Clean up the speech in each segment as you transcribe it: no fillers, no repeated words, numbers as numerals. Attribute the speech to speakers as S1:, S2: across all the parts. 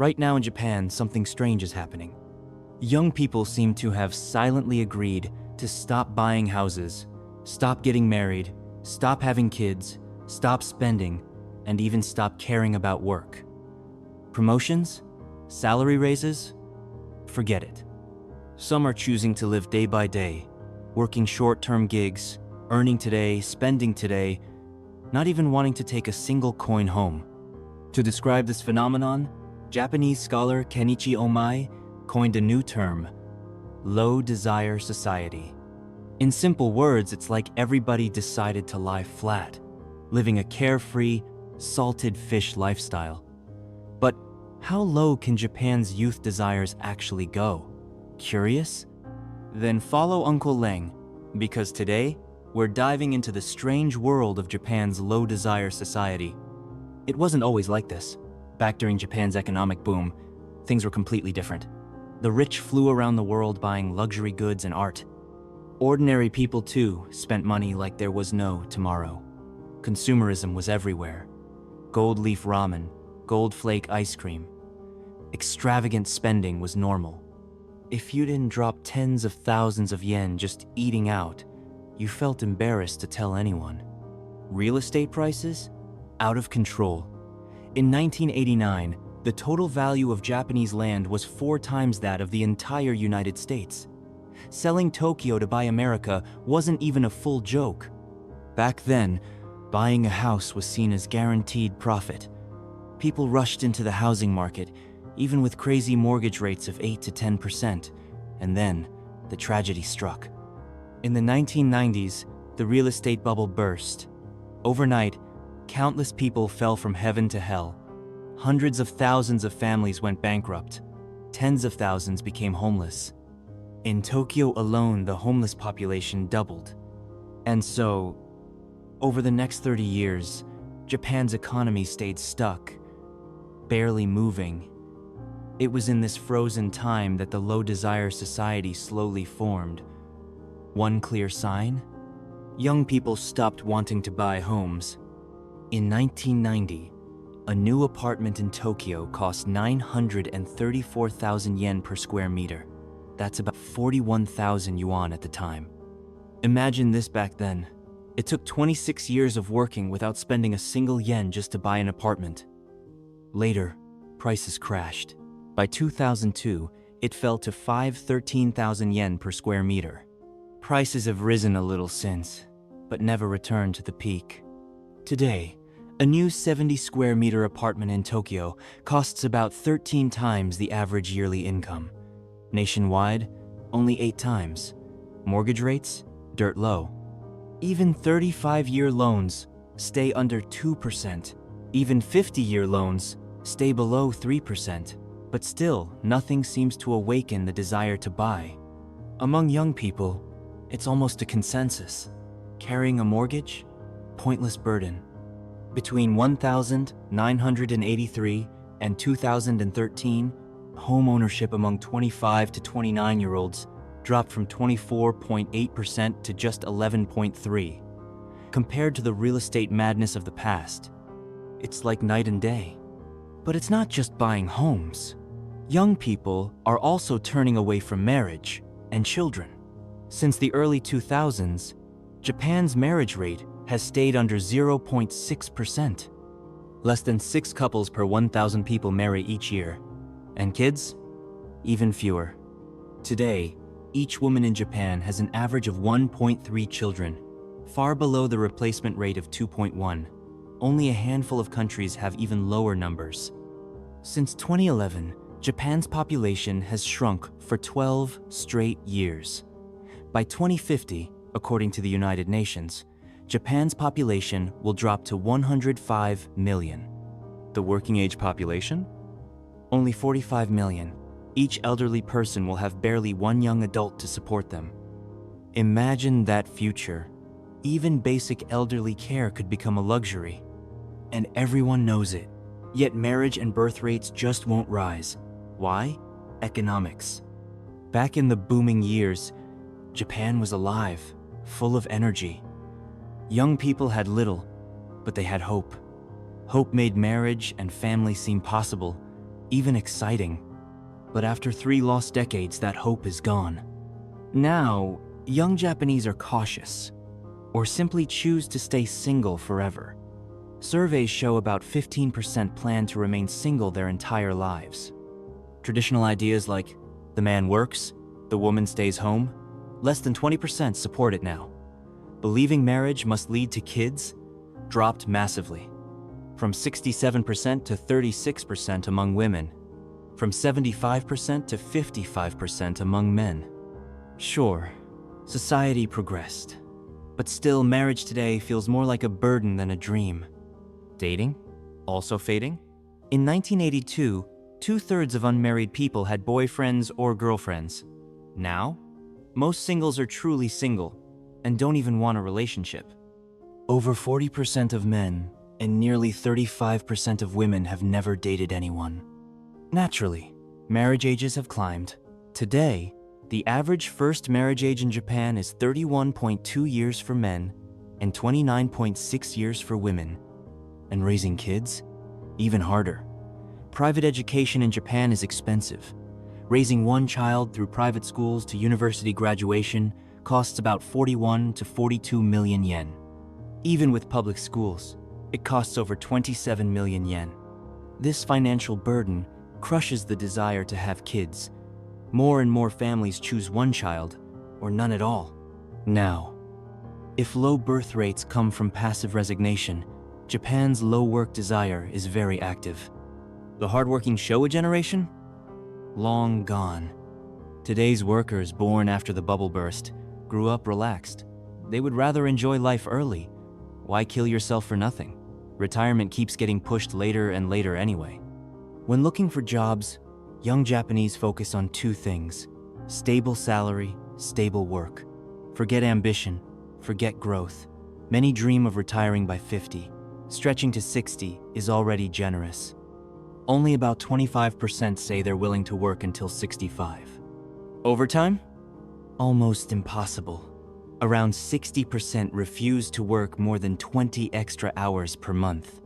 S1: Right now in Japan, something strange is happening. Young people seem to have silently agreed to stop buying houses, stop getting married, stop having kids, stop spending, and even stop caring about work. Promotions? Salary raises? Forget it. Some are choosing to live day by day, working short-term gigs, earning today, spending today, not even wanting to take a single coin home. To describe this phenomenon, Japanese scholar Kenichi Omai coined a new term, low desire society. In simple words, it's like everybody decided to lie flat, living a carefree, salted fish lifestyle. But how low can Japan's youth desires actually go? Curious? Then follow Uncle Leng, because today, we're diving into the strange world of Japan's low desire society. It wasn't always like this. Back during Japan's economic boom, things were completely different. The rich flew around the world buying luxury goods and art. Ordinary people, too, spent money like there was no tomorrow. Consumerism was everywhere. Gold leaf ramen, gold flake ice cream. Extravagant spending was normal. If you didn't drop tens of thousands of yen just eating out, you felt embarrassed to tell anyone. Real estate prices? Out of control. In 1989, the total value of Japanese land was 4 times that of the entire United States. Selling Tokyo to buy America wasn't even a full joke. Back then, buying a house was seen as guaranteed profit. People rushed into the housing market, even with crazy mortgage rates of 8 to 10%, and then the tragedy struck. In the 1990s, the real estate bubble burst. Overnight, countless people fell from heaven to hell. Hundreds of thousands of families went bankrupt. Tens of thousands became homeless. In Tokyo alone, the homeless population doubled. And so, over the next 30 years, Japan's economy stayed stuck, barely moving. It was in this frozen time that the low desire society slowly formed. One clear sign? Young people stopped wanting to buy homes. In 1990, a new apartment in Tokyo cost 934,000 yen per square meter. That's about 41,000 yuan at the time. Imagine this back then. It took 26 years of working without spending a single yen just to buy an apartment. Later, prices crashed. By 2002, it fell to 513,000 yen per square meter. Prices have risen a little since, but never returned to the peak. Today, a new 70 square meter apartment in Tokyo costs about 13 times the average yearly income. Nationwide, only 8 times. Mortgage rates, dirt low. Even 35-year loans stay under 2%. Even 50-year loans stay below 3%. But still, nothing seems to awaken the desire to buy. Among young people, it's almost a consensus. Carrying a mortgage? Pointless burden. Between 1983 and 2013, home ownership among 25 to 29-year-olds dropped from 24.8% to just 11.3%. Compared to the real estate madness of the past, it's like night and day. But it's not just buying homes. Young people are also turning away from marriage and children. Since the early 2000s, Japan's marriage rate has stayed under 0.6%. Less than 6 couples per 1,000 people marry each year. And kids? Even fewer. Today, each woman in Japan has an average of 1.3 children, far below the replacement rate of 2.1. Only a handful of countries have even lower numbers. Since 2011, Japan's population has shrunk for 12 straight years. By 2050, according to the United Nations, Japan's population will drop to 105 million. The working age population? Only 45 million. Each elderly person will have barely one young adult to support them. Imagine that future. Even basic elderly care could become a luxury. And everyone knows it. Yet marriage and birth rates just won't rise. Why? Economics. Back in the booming years, Japan was alive, full of energy. Young people had little, but they had hope. Hope made marriage and family seem possible, even exciting. But after 3 lost decades, that hope is gone. Now, young Japanese are cautious, or simply choose to stay single forever. Surveys show about 15% plan to remain single their entire lives. Traditional ideas like the man works, the woman stays home, less than 20% support it now. Believing marriage must lead to kids dropped massively, from 67% to 36% among women, from 75% to 55% among men. Sure, society progressed, but still marriage today feels more like a burden than a dream. Dating? Also fading? In 1982, 2/3 of unmarried people had boyfriends or girlfriends. Now, most singles are truly single and don't even want a relationship. Over 40% of men and nearly 35% of women have never dated anyone. Naturally, marriage ages have climbed. Today, the average first marriage age in Japan is 31.2 years for men and 29.6 years for women. And raising kids? Even harder. Private education in Japan is expensive. Raising one child through private schools to university graduation costs about 41 to 42 million yen. Even with public schools, it costs over 27 million yen. This financial burden crushes the desire to have kids. More and more families choose one child or none at all. Now, if low birth rates come from passive resignation, Japan's low work desire is very active. The hardworking Showa generation? Long gone. Today's workers born after the bubble burst grew up relaxed. They would rather enjoy life early. Why kill yourself for nothing? Retirement keeps getting pushed later and later anyway. When looking for jobs, young Japanese focus on 2 things: stable salary, stable work. Forget ambition, forget growth. Many dream of retiring by 50. Stretching to 60 is already generous. Only about 25% say they're willing to work until 65. Overtime? Almost impossible. Around 60% refuse to work more than 20 extra hours per month.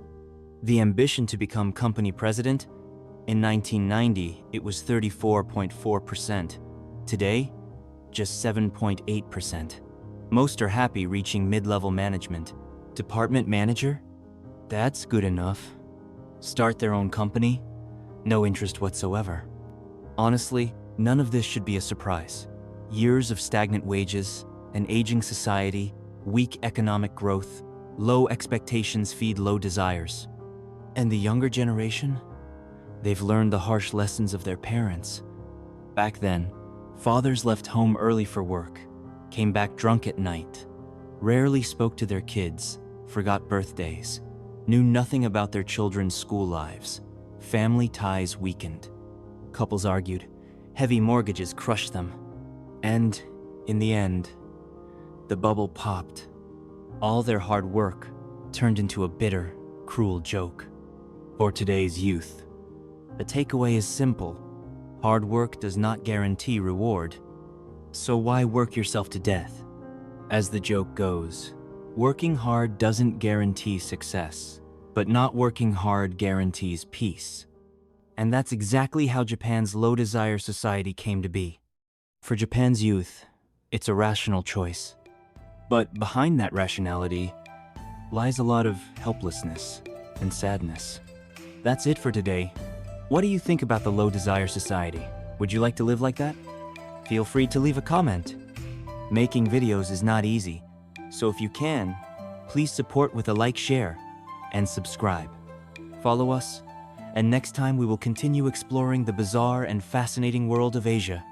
S1: The ambition to become company president? In 1990, it was 34.4%. Today, just 7.8%. Most are happy reaching mid-level management. Department manager? That's good enough. Start their own company? No interest whatsoever. Honestly, none of this should be a surprise. Years of stagnant wages, an aging society, weak economic growth, low expectations feed low desires. And the younger generation? They've learned the harsh lessons of their parents. Back then, fathers left home early for work, came back drunk at night, rarely spoke to their kids, forgot birthdays, knew nothing about their children's school lives. Family ties weakened. Couples argued, heavy mortgages crushed them. And, in the end, the bubble popped. All their hard work turned into a bitter, cruel joke. For today's youth, the takeaway is simple. Hard work does not guarantee reward. So why work yourself to death? As the joke goes, working hard doesn't guarantee success, but not working hard guarantees peace. And that's exactly how Japan's low-desire society came to be. For Japan's youth, it's a rational choice. But behind that rationality lies a lot of helplessness and sadness. That's it for today. What do you think about the low-desire society? Would you like to live like that? Feel free to leave a comment. Making videos is not easy, so if you can, please support with a like, share, and subscribe. Follow us, and next time we will continue exploring the bizarre and fascinating world of Asia.